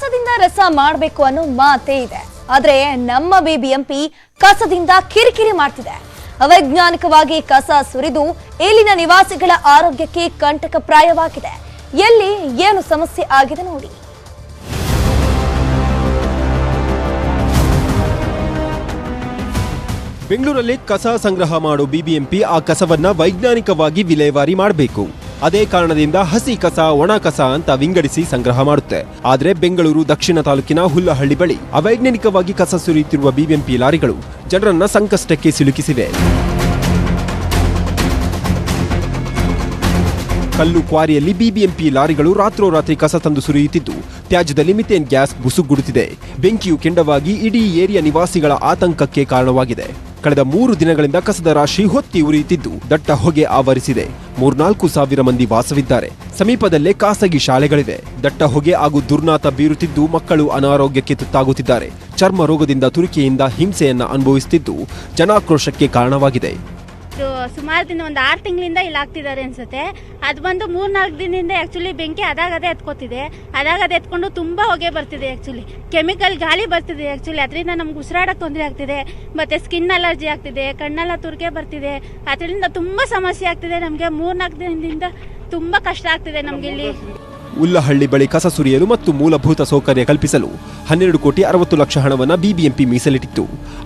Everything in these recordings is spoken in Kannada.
ಕಸದಿಂದ ರಸ ಮಾಡಬೇಕು ಅನ್ನೋ ಮಾತೇ ಇದೆ. ಆದ್ರೆ ನಮ್ಮ ಬಿಬಿಎಂಪಿ ಕಸದಿಂದ ಕಿರಿಕಿರಿ ಮಾಡ್ತಿದೆ. ಅವೈಜ್ಞಾನಿಕವಾಗಿ ಕಸ ಸುರಿದು ಇಲ್ಲಿನ ನಿವಾಸಿಗಳ ಆರೋಗ್ಯಕ್ಕೆ ಕಂಟಕಪ್ರಾಯವಾಗಿದೆ. ಎಲ್ಲಿ ಏನು ಸಮಸ್ಯೆ ಆಗಿದೆ ನೋಡಿ. ಬೆಂಗಳೂರಲ್ಲಿ ಕಸ ಸಂಗ್ರಹ ಮಾಡೋ ಬಿಬಿಎಂಪಿ ಆ ಕಸವನ್ನ ವೈಜ್ಞಾನಿಕವಾಗಿ ವಿಲೇವಾರಿ ಮಾಡಬೇಕು. ಅದೇ ಕಾರಣದಿಂದ ಹಸಿ ಕಸ, ಒಣ ಕಸ ಅಂತ ವಿಂಗಡಿಸಿ ಸಂಗ್ರಹ ಮಾಡುತ್ತೆ. ಆದ್ರೆ ಬೆಂಗಳೂರು ದಕ್ಷಿಣ ತಾಲೂಕಿನ ಹುಲ್ಲಹಳ್ಳಿ ಬಳಿ ಅವೈಜ್ಞಾನಿಕವಾಗಿ ಕಸ ಸುರಿಯುತ್ತಿರುವ ಬಿಬಿಎಂಪಿ ಲಾರಿಗಳು ಜನರನ್ನ ಸಂಕಷ್ಟಕ್ಕೆ ಸಿಲುಕಿಸಿವೆ. ಕಲ್ಲು ಕ್ವಾರಿಯಲ್ಲಿ ಬಿಬಿಎಂಪಿ ಲಾರಿಗಳು ರಾತ್ರೋರಾತ್ರಿ ಕಸ ತಂದು ಸುರಿಯುತ್ತಿದ್ದು ತ್ಯಾಜ್ಯದಲ್ಲಿ ಮಿಥೇನ್ ಗ್ಯಾಸ್ ಬುಸುಗುಡುತ್ತಿದೆ. ಬೆಂಕಿಯು ಕೆಂಡವಾಗಿ ಇಡೀ ಏರಿಯಾ ನಿವಾಸಿಗಳ ಆತಂಕಕ್ಕೆ ಕಾರಣವಾಗಿದೆ. ಕಳೆದ 3 ದಿನಗಳಿಂದ ಕಸದ ರಾಶಿ ಹೊತ್ತಿ ಉರಿಯುತ್ತಿದ್ದು ದಟ್ಟ ಹೊಗೆ ಆವರಿಸಿದೆ. 3-4 ಮಂದಿ ವಾಸವಿದ್ದಾರೆ. ಸಮೀಪದಲ್ಲೇ ಖಾಸಗಿ ಶಾಲೆಗಳಿವೆ. ದಟ್ಟ ಹೊಗೆ ಹಾಗೂ ದುರ್ನಾತ ಬೀರುತ್ತಿದ್ದು ಮಕ್ಕಳು ಅನಾರೋಗ್ಯಕ್ಕೆ ತುತ್ತಾಗುತ್ತಿದ್ದಾರೆ. ಚರ್ಮ ರೋಗದಿಂದ ತುರಿಕೆಯಿಂದ ಹಿಂಸೆಯನ್ನ ಅನುಭವಿಸುತ್ತಿದ್ದು ಜನಾಕ್ರೋಶಕ್ಕೆ ಕಾರಣವಾಗಿದೆ. ಸುಮಾರು ದಿನ ಒಂದು 6 ತಿಂಗಳಿಂದ ಇಲ್ಲಿ ಆಗ್ತಿದ್ದಾರೆ ಅನ್ಸುತ್ತೆ. ಅದು ಬಂದು 3-4 ದಿನದಿಂದ ಆ್ಯಕ್ಚುಲಿ ಬೆಂಕಿ ಅದಾಗದೇ ಎತ್ಕೋತಿದೆ. ಅದಾಗದೇ ಎತ್ಕೊಂಡು ತುಂಬ ಹೊಗೆ ಬರ್ತಿದೆ. ಆ್ಯಕ್ಚುಲಿ ಕೆಮಿಕಲ್ ಗಾಳಿ ಬರ್ತಿದೆ. ಆ್ಯಕ್ಚುಲಿ ಅದರಿಂದ ನಮ್ಗೆ ಉಸಿರಾಡಕ್ಕೆ ತೊಂದರೆ ಆಗ್ತಿದೆ. ಮತ್ತು ಸ್ಕಿನ್ ಅಲರ್ಜಿ ಆಗ್ತಿದೆ, ಕಣ್ಣೆಲ್ಲ ತುರಿಕೆ ಬರ್ತಿದೆ. ಅದರಿಂದ ತುಂಬ ಸಮಸ್ಯೆ ಆಗ್ತಿದೆ. ನಮಗೆ 3-4 ದಿನದಿಂದ ತುಂಬ ಕಷ್ಟ ಆಗ್ತಿದೆ ನಮಗೆ ಇಲ್ಲಿ. ಹುಲ್ಲಹಳ್ಳಿ ಬಳಿ ಕಸ ಸುರಿಯಲು ಮತ್ತು ಮೂಲಭೂತ ಸೌಕರ್ಯ ಕಲ್ಪಿಸಲು 12,60,00,000 ಹಣವನ್ನು ಬಿಬಿಎಂಪಿ ಮೀಸಲಿಟ್ಟಿತ್ತು.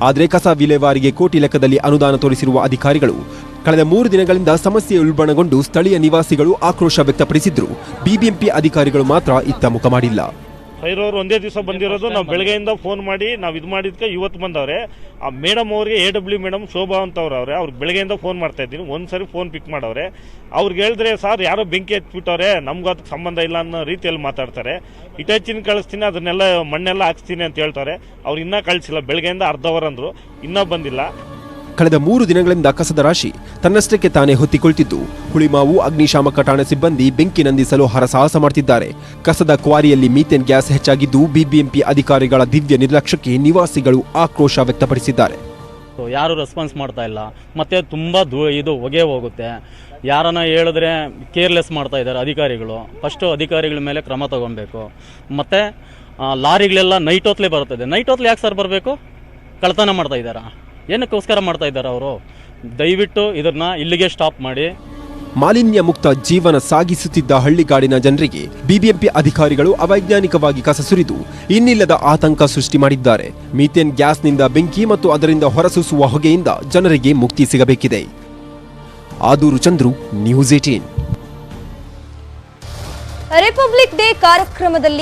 ಆದರೆ ಕಸ ವಿಲೇವಾರಿಗೆ ಕೋಟಿ ಲೆಕ್ಕದಲ್ಲಿ ಅನುದಾನ ತೋರಿಸಿರುವ ಅಧಿಕಾರಿಗಳು ಕಳೆದ 3 ದಿನಗಳಿಂದ ಸಮಸ್ಯೆ ಉಲ್ಬಣಗೊಂಡು ಸ್ಥಳೀಯ ನಿವಾಸಿಗಳು ಆಕ್ರೋಶ ವ್ಯಕ್ತಪಡಿಸಿದ್ರು. ಬಿಬಿಎಂಪಿ ಅಧಿಕಾರಿಗಳು ಮಾತ್ರ ಇತ್ತ ಮುಖ ಮಾಡಿಲ್ಲ. ಫೈರವ್ರು ಒಂದೇ ದಿವಸ ಬಂದಿರೋದು. ನಾವು ಬೆಳಗ್ಗೆಯಿಂದ ಫೋನ್ ಮಾಡಿ ನಾವು ಇದು ಮಾಡಿದ್ಕೆ ಇವತ್ತು ಬಂದವ್ರೆ. ಆ ಮೇಡಮ್ ಅವ್ರಿಗೆ AW ಮೇಡಮ್ ಶೋಭಾ ಅಂತ ಅವ್ರಿಗೆ ಬೆಳಗ್ಗೆಯಿಂದ ಫೋನ್ ಮಾಡ್ತಾ ಇದ್ದೀನಿ. ಒಂದ್ಸರಿ ಫೋನ್ ಪಿಕ್ ಮಾಡವ್ರೆ. ಅವ್ರಿಗೆ ಹೇಳಿದ್ರೆ ಸರ್ ಯಾರೋ ಬೆಂಕಿ ಹಚ್ಬಿಟ್ಟವ್ರೆ, ನಮ್ಗೂ ಅದಕ್ಕೆ ಸಂಬಂಧ ಇಲ್ಲ ಅನ್ನೋ ರೀತಿಯಲ್ಲಿ ಮಾತಾಡ್ತಾರೆ. ಇಟಾಚಿನ ಕಳಿಸ್ತೀನಿ, ಅದನ್ನೆಲ್ಲ ಮಣ್ಣೆಲ್ಲ ಹಾಕ್ಸ್ತೀನಿ ಅಂತ ಹೇಳ್ತಾರೆ. ಅವ್ರು ಇನ್ನೂ ಕಳಿಸಿಲ್ಲ. ಬೆಳಗ್ಗೆಯಿಂದ ಅರ್ಧ ಅವರ್ ಅಂದ್ರು, ಇನ್ನೂ ಬಂದಿಲ್ಲ. ಕಳೆದ 3 ದಿನಗಳಿಂದ ಕಸದ ರಾಶಿ ತನ್ನಷ್ಟಕ್ಕೆ ತಾನೇ ಹೊತ್ತಿಕೊಳ್ತಿದ್ದು ಹುಳಿಮಾವು ಅಗ್ನಿಶಾಮಕ ಠಾಣೆ ಸಿಬ್ಬಂದಿ ಬೆಂಕಿ ನಂದಿಸಲು ಹರಸಾಹಸ ಮಾಡ್ತಿದ್ದಾರೆ. ಕಸದ ಕ್ವಾರಿಯಲ್ಲಿ ಮೀಥೇನ್ ಗ್ಯಾಸ್ ಹೆಚ್ಚಾಗಿದ್ದು ಬಿಬಿಎಂಪಿ ಅಧಿಕಾರಿಗಳ ದಿವ್ಯ ನಿರ್ಲಕ್ಷ್ಯಕ್ಕೆ ನಿವಾಸಿಗಳು ಆಕ್ರೋಶ ವ್ಯಕ್ತಪಡಿಸಿದ್ದಾರೆ. ಯಾರು ರೆಸ್ಪಾನ್ಸ್ ಮಾಡ್ತಾ ಇಲ್ಲ. ಮತ್ತೆ ತುಂಬಾ ಇದು ಹೊಗೆ ಹೋಗುತ್ತೆ. ಯಾರನ್ನ ಹೇಳಿದ್ರೆ ಕೇರ್ಲೆಸ್ ಮಾಡ್ತಾ ಇದ್ದಾರೆ ಅಧಿಕಾರಿಗಳು. ಫಸ್ಟು ಅಧಿಕಾರಿಗಳ ಮೇಲೆ ಕ್ರಮ ತಗೊಬೇಕು. ಮತ್ತೆ ಲಾರಿಗಳೆಲ್ಲ ನೈಟ್ ಹೊತ್ತಲೇ ಬರ್ತದೆ. ನೈಟ್ ಹೊತ್ತಲು ಯಾಕೆ ಸರ್ ಬರಬೇಕು? ಕಳ್ತನ ಮಾಡ್ತಾ ಇದ್ದಾರಾ? ಏನಕ್ಕೋಸ್ಕರ ಮಾಡ್ತಾ ಇದ್ದಾರೆ ಅವರು? ದಯವಿಟ್ಟು ಇದನ್ನ ಇಲ್ಲಿಗೆ ಸ್ಟಾಪ್ ಮಾಡಿ. ಮಾಲಿನ್ಯ ಮುಕ್ತ ಜೀವನ ಸಾಗಿಸುತ್ತಿದ್ದ ಹಳ್ಳಿಗಾಡಿನ ಜನರಿಗೆ ಬಿಬಿಎಂಪಿ ಅಧಿಕಾರಿಗಳು ಅವೈಜ್ಞಾನಿಕವಾಗಿ ಕಸ ಸುರಿದು ಇನ್ನಿಲ್ಲದ ಆತಂಕ ಸೃಷ್ಟಿ ಮಾಡಿದ್ದಾರೆ. ಮೀಥೇನ್ ಗ್ಯಾಸ್ನಿಂದ ಬೆಂಕಿ ಮತ್ತು ಅದರಿಂದ ಹೊರಸೂಸುವ ಹೊಗೆಯಿಂದ ಜನರಿಗೆ ಮುಕ್ತಿ ಸಿಗಬೇಕಿದೆ. ಆದೂರು ಚಂದ್ರು, ನ್ಯೂಸ್ 18. ರಿಪಬ್ಲಿಕ್ ಡೇ ಕಾರ್ಯಕ್ರಮದಲ್ಲಿ